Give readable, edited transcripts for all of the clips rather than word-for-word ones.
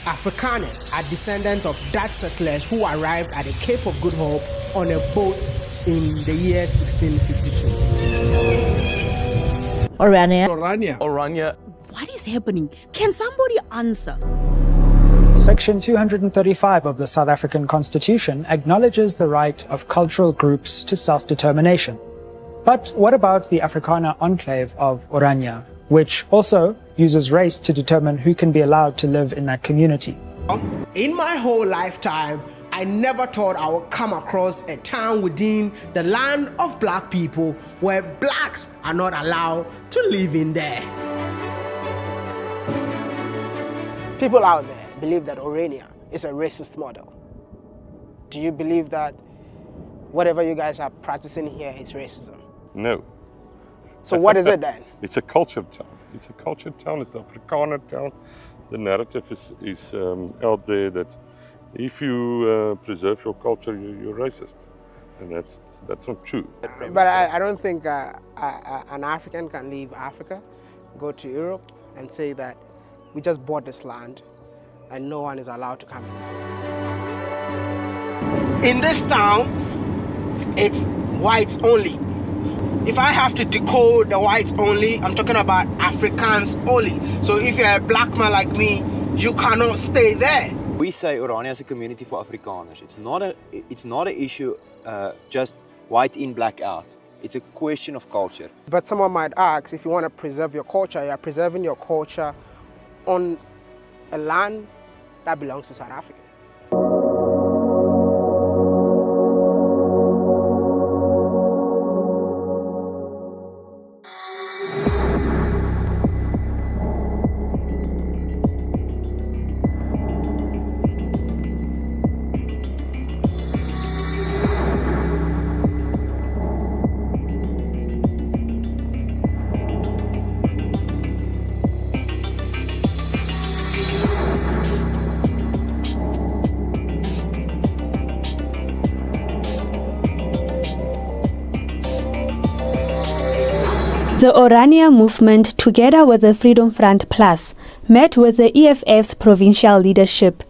Afrikaners are descendants of Dutch settlers who arrived at the Cape of Good Hope on a boat in the year 1652. Orania. What is happening? Can somebody answer? Section 235 of the South African Constitution acknowledges the right of cultural groups to self-determination. But what about the Afrikaner enclave of Orania, which also uses race to determine who can be allowed to live in that community? In my whole lifetime, I never thought I would come across a town within the land of black people where blacks are not allowed to live in there. People out there believe that Orania is a racist model. Do you believe that whatever you guys are practicing here is racism? No. So what is it then? It's a culture town. It's a culture town. It's an Afrikaner town. The narrative is out there that if you preserve your culture, you're racist, and that's not true. But I don't think an African can leave Africa, go to Europe, and say that we just bought this land and no one is allowed to come in. In this town, it's whites only. If I have to decode the whites only, I'm talking about Afrikaans only. So if you're a black man like me, you cannot stay there. We say Orania is a community for Afrikaners. It's not an issue just white in, black out. It's a question of culture. But someone might ask, if you want to preserve your culture, you're preserving your culture on a land that belongs to South Africa. The Orania movement, together with the Freedom Front Plus, met with the EFF's provincial leadership.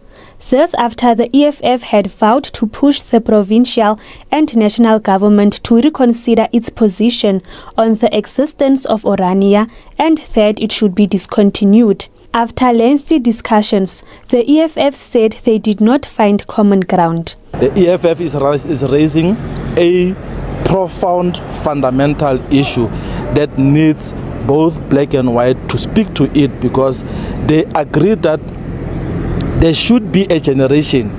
This after the EFF had vowed to push the provincial and national government to reconsider its position on the existence of Orania and that it should be discontinued. After lengthy discussions, the EFF said they did not find common ground. The EFF is raising a profound fundamental issue that needs both black and white to speak to it, because they agree that there should be a generation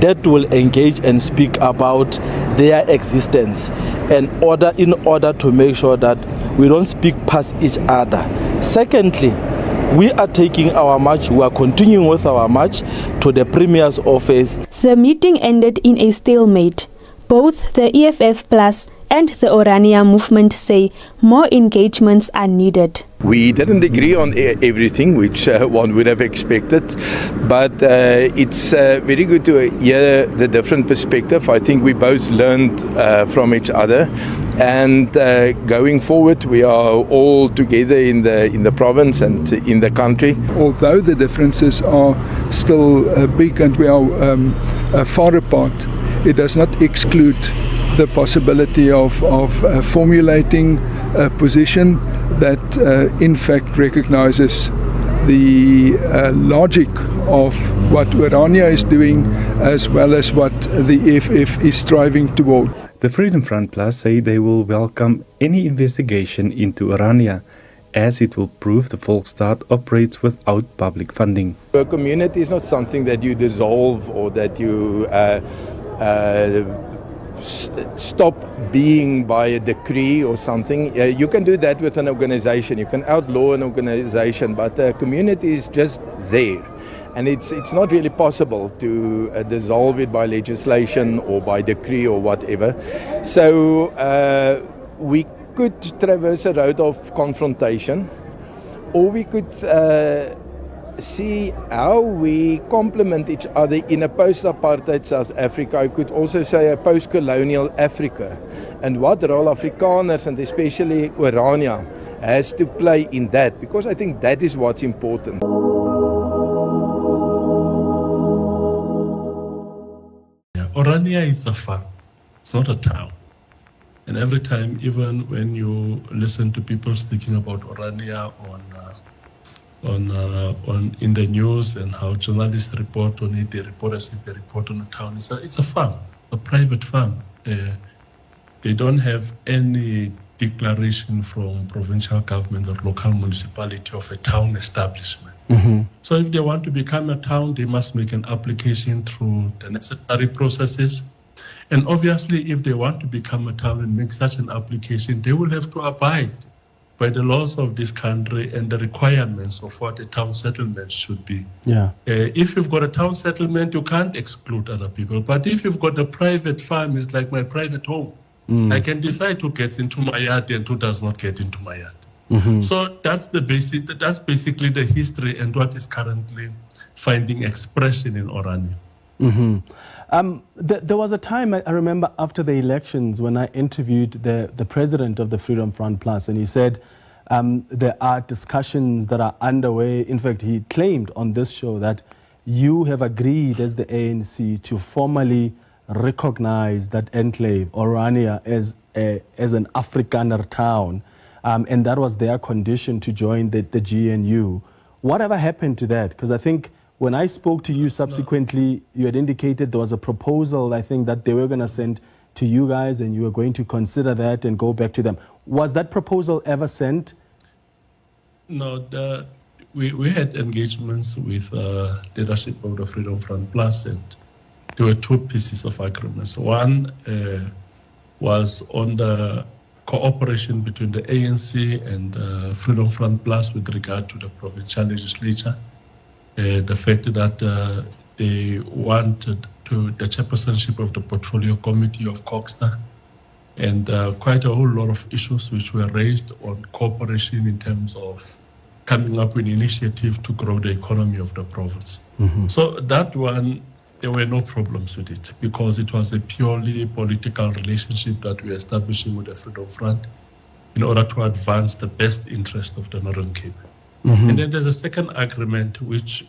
that will engage and speak about their existence in order to make sure that we don't speak past each other. Secondly, we are taking our march, we are continuing with our march to the Premier's office. The meeting ended in a stalemate. Both the EFF Plus and the Orania movement say more engagements are needed. We didn't agree on everything, which one would have expected, but it's very good to hear the different perspective. I think we both learned from each other, and going forward we are all together in the province and in the country. Although the differences are still big and we are far apart, it does not exclude the possibility of formulating a position that in fact recognizes the logic of what Orania is doing as well as what the EFF is striving toward. The Freedom Front Plus say they will welcome any investigation into Orania, as it will prove the Volksstaat operates without public funding. A community is not something that you dissolve or that you stop being by a decree or something. You can do that with an organization. You can outlaw an organization, but a community is just there. And it's not really possible to dissolve it by legislation or by decree or whatever. So we could traverse a road of confrontation, or we could see how we complement each other in a post-apartheid South Africa. I could also say a post-colonial Africa, and what role Afrikaners and especially Orania has to play in that, because I think that is what's important. Orania is a farm. It's not a town. And every time, even when you listen to people speaking about Orania in the news and how journalists report on it, they report as if they report on a town. It's a farm, a private farm. They don't have any declaration from provincial government or local municipality of a town establishment. Mm-hmm. So if they want to become a town, they must make an application through the necessary processes. And obviously, if they want to become a town and make such an application, they will have to abide by the laws of this country and the requirements of what a town settlement should be. Yeah. If you've got a town settlement, you can't exclude other people. But if you've got a private farm, it's like my private home. I can decide who gets into my yard and who does not get into my yard. Mm-hmm. So that's basically the history and what is currently finding expression in Orania. Mm-hmm. There was a time, I remember, after the elections when I interviewed the president of the Freedom Front Plus, and he said there are discussions that are underway. In fact, he claimed on this show that you have agreed as the ANC to formally recognize that enclave, Orania, as an Afrikaner town, and that was their condition to join the GNU. Whatever happened to that? Because I think when I spoke to you subsequently, you had indicated there was a proposal, I think, that they were going to send to you guys, and you were going to consider that and go back to them. Was that proposal ever sent? No, we had engagements with leadership of the Freedom Front Plus, and there were two pieces of agreements. One was on the cooperation between the ANC and Freedom Front Plus with regard to the provincial legislature. The fact that they wanted the chairpersonship of the portfolio committee of Coxter, and quite a whole lot of issues which were raised on cooperation in terms of coming up with an initiative to grow the economy of the province. Mm-hmm. So that one, there were no problems with it because it was a purely political relationship that we were establishing with the Freedom Front in order to advance the best interest of the Northern Cape. Mm-hmm. And then there's a second agreement which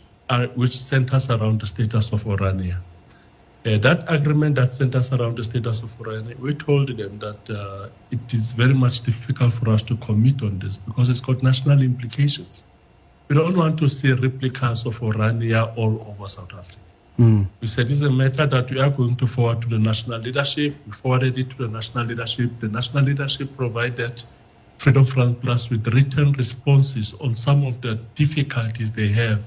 centers around the status of Orania. That agreement that centers around the status of Orania, we told them that it is very much difficult for us to commit on this because it's got national implications. We don't want to see replicas of Orania all over South Africa. We said this is a matter that we are going to forward to the national leadership. We forwarded it to the national leadership. The national leadership provided Freedom Front Plus with written responses on some of the difficulties they have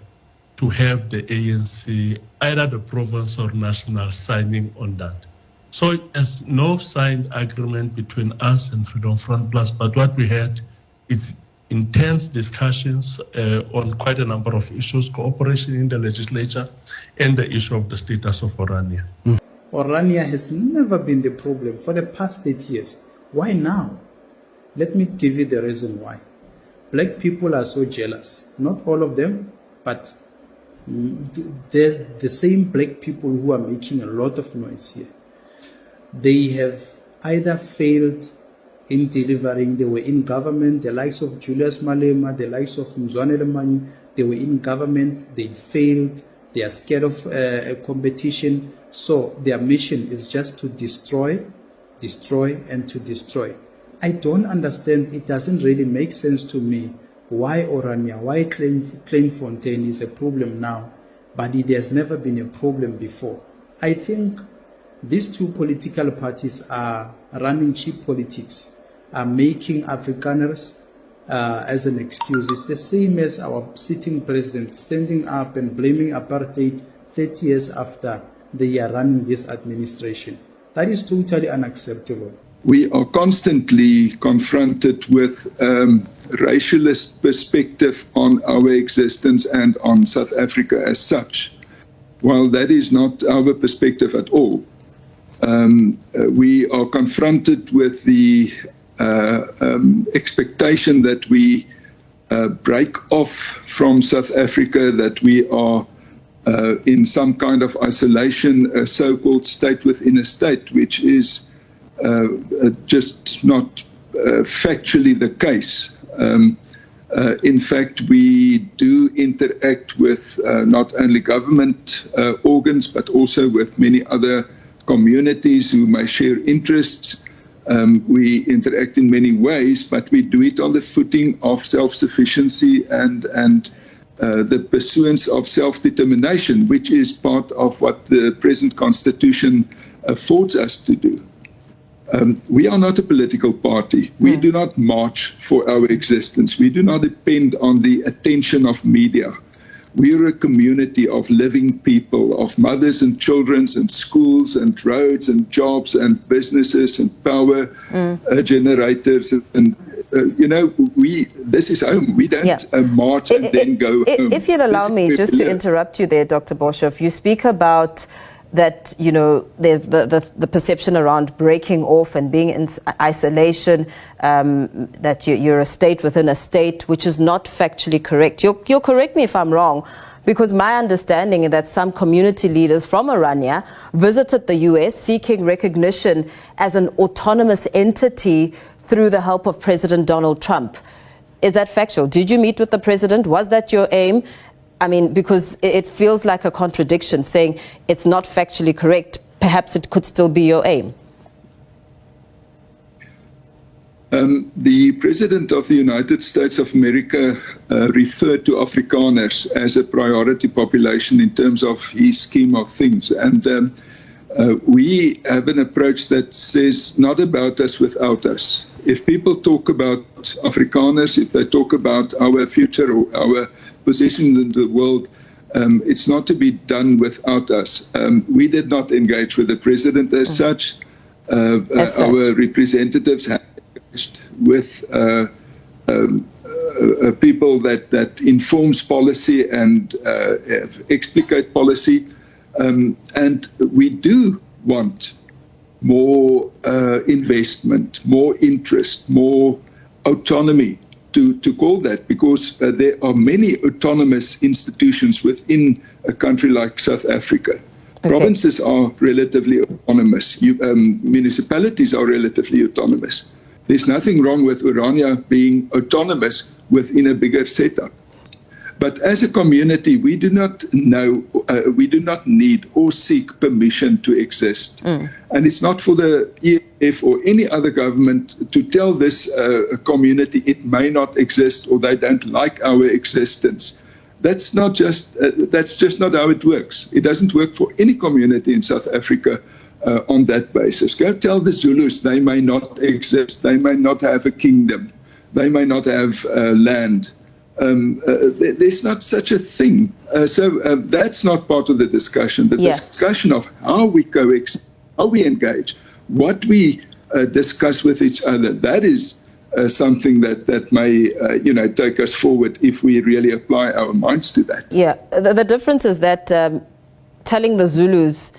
to have the ANC, either the province or national, signing on that. So there's no signed agreement between us and Freedom Front Plus, but what we had is intense discussions on quite a number of issues, cooperation in the legislature, and the issue of the status of Orania. Orania has never been the problem for the past 8 years. Why now? Let me give you the reason why. Black people are so jealous. Not all of them, but they're the same black people who are making a lot of noise here. They have either failed in delivering. They were in government, the likes of Julius Malema, the likes of Mzwane Lemani, they were in government, they failed, they are scared of competition. So their mission is just to destroy, and to destroy. I don't understand, it doesn't really make sense to me why Orania, why Kleinfontein is a problem now, but it has never been a problem before. I think these two political parties are running cheap politics, are making Afrikaners as an excuse. It's the same as our sitting president standing up and blaming apartheid 30 years after they are running this administration. That is totally unacceptable. We are constantly confronted with racialist perspective on our existence and on South Africa as such. While that is not our perspective at all, we are confronted with the expectation that we break off from South Africa, that we are in some kind of isolation, a so-called state within a state, which is just not factually the case. In fact, we do interact with not only government organs, but also with many other communities who may share interests. We interact in many ways, but we do it on the footing of self-sufficiency and the pursuance of self-determination, which is part of what the present constitution affords us to do. We are not a political party. We do not march for our existence. We do not depend on the attention of media. We are a community of living people, of mothers and children and schools and roads and jobs and businesses and power generators. And, this is home. We don't march and then go home. If you'd allow me just to interrupt you there, Dr. Boshoff, you speak about that, there's the perception around breaking off and being in isolation, that you're a state within a state, which is not factually correct. You'll correct me if I'm wrong, because my understanding is that some community leaders from Orania visited the US seeking recognition as an autonomous entity through the help of President Donald Trump. Is that factual? Did you meet with the president? Was that your aim? I mean, because it feels like a contradiction, saying it's not factually correct. Perhaps it could still be your aim. The President of the United States of America referred to Afrikaners as a priority population in terms of his scheme of things. And we have an approach that says not about us without us. If people talk about Afrikaners, if they talk about our future or our position in the world, it's not to be done without us. We did not engage with the president as such. Our representatives have engaged with people that informs policy and explicate policy. And we do want more investment, more interest, more autonomy, to call that, because there are many autonomous institutions within a country like South Africa. Okay. Provinces are relatively autonomous. Municipalities are relatively autonomous. There's nothing wrong with Orania being autonomous within a bigger setup. But as a community, we do not need or seek permission to exist. And it's not for the EFF or any other government to tell this community it may not exist or they don't like our existence. That's just not how it works. It doesn't work for any community in South Africa on that basis. Go tell the Zulus they may not exist, they may not have a kingdom, they may not have land. There's not such a thing. So that's not part of the discussion. The discussion of how we coexist, how we engage, what we discuss with each other, that is something that may take us forward if we really apply our minds to that. Yeah, the difference is that telling the Zulus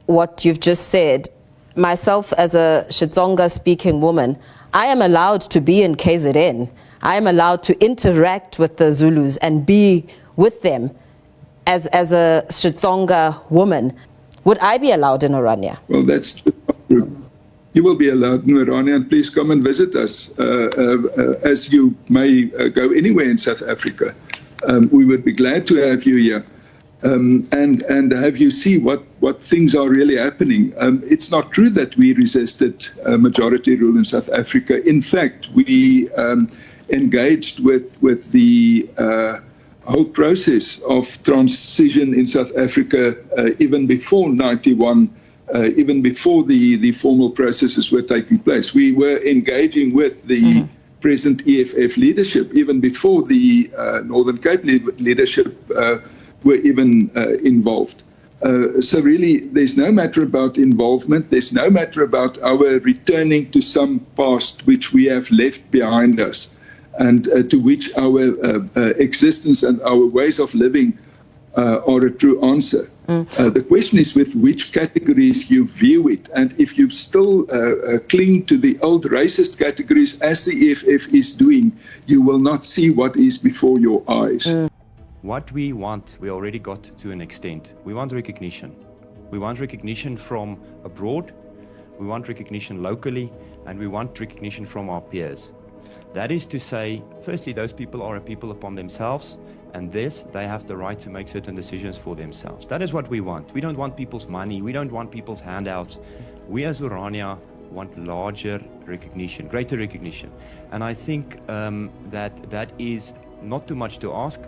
what you've just said, myself as a Xitsonga speaking woman, I am allowed to be in KZN. I am allowed to interact with the Zulus and be with them as a Xitsonga woman. Would I be allowed in Orania? Well, that's true. You will be allowed in Orania, and please come and visit us, as you may go anywhere in South Africa. We would be glad to have you here and have you see what things are really happening. It's not true that we resisted majority rule in South Africa. In fact, we engaged with the whole process of transition in South Africa even before 91, even before the formal processes were taking place. We were engaging with the present EFF leadership even before the Northern Cape leadership were even involved. So really, there's no matter about involvement. There's no matter about our returning to some past which we have left behind us, and to which our existence and our ways of living are a true answer. The question is with which categories you view it, and if you still cling to the old racist categories as the EFF is doing, you will not see what is before your eyes. What we want, we already got to an extent. We want recognition. We want recognition from abroad, we want recognition locally, and we want recognition from our peers. That is to say, firstly, those people are a people upon themselves, And this, they have the right to make certain decisions for themselves. That is what we want. We don't want people's money. We don't want people's handouts. We as Orania want larger recognition, greater recognition. And I think that is not too much to ask.